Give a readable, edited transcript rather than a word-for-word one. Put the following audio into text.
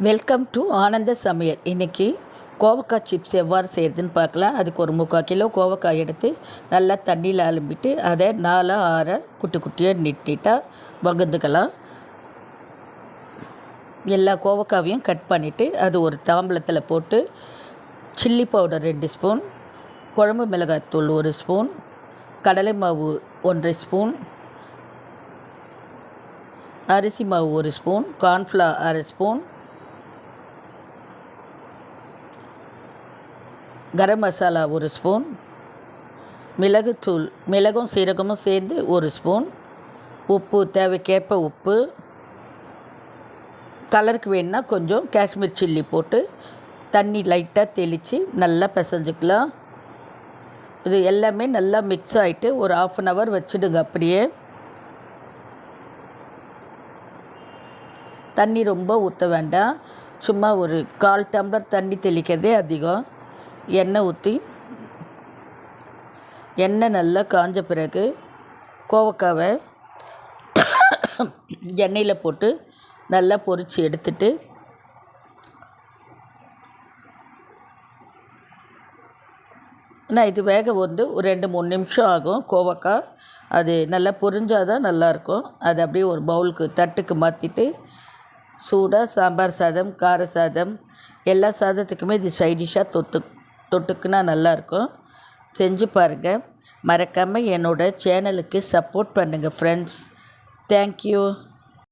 Welcome to ஆனந்த சமையல். இன்றைக்கி கோவக்காய் சிப்ஸ் எவ்வாறு செய்கிறதுன்னு பார்க்கலாம். அதுக்கு ஒரு 3/4 கிலோ கோவக்காய் எடுத்து நல்லா தண்ணியில் அலம்பிட்டு அதை 4-6 குட்டி குட்டியாக நிட்டிட்டால் வகுந்துக்கலாம். எல்லா கோவக்காவையும் கட் பண்ணிவிட்டு அது ஒரு தாம்பலத்தில் போட்டு சில்லி பவுடர் 2 ஸ்பூன், குழம்பு மிளகாய்த்தூள் 1 ஸ்பூன், கடலை மாவு 1 ஸ்பூன், அரிசி மாவு 1 spoon, cornflour 1/2 spoon, garam masala 1 spoon, மிளகுத்தூள் மிளகும் சீரகமும் சேர்ந்து 1 ஸ்பூன், உப்பு தேவைக்கேற்ப உப்பு, கலருக்கு வேணுன்னா கொஞ்சம் காஷ்மீர் சில்லி போட்டு தண்ணி லைட்டாக தெளித்து நல்லா பிசைஞ்சிக்கலாம். இது எல்லாமே நல்லா மிக்ஸ் ஆகிட்டு ஒரு 1/2 hour வச்சுடுங்க. அப்படியே தண்ணி ரொம்ப ஊற்ற வேண்டாம். சும்மா ஒரு 1/4 டம்ளர் தண்ணி தெளிக்கிறதே அதிகம். எண்ணெய் ஊற்றி எண்ணெய் நல்லா காஞ்ச பிறகு கோவக்காவை எண்ணெயில் போட்டு நல்லா பொரித்து எடுத்துட்டு இது வேக வந்து ஒரு 2-3 நிமிஷம் ஆகும். கோவக்காய் அது நல்லா பொரிஞ்சால் தான் நல்லாயிருக்கும். அதை அப்படியே ஒரு பவுலுக்கு தட்டுக்கு மாற்றிட்டு சூடாக சாம்பார் சாதம், கார சாதம், எல்லா சாதத்துக்குமே இது சைடிஷ்ஷாக தொட்டுக்குன்னா நல்லாயிருக்கும். செஞ்சு பாருங்கள். மறக்காமல் என்னோடய சேனலுக்கு சப்போர்ட் பண்ணுங்கள் ஃப்ரெண்ட்ஸ். தேங்க்யூ.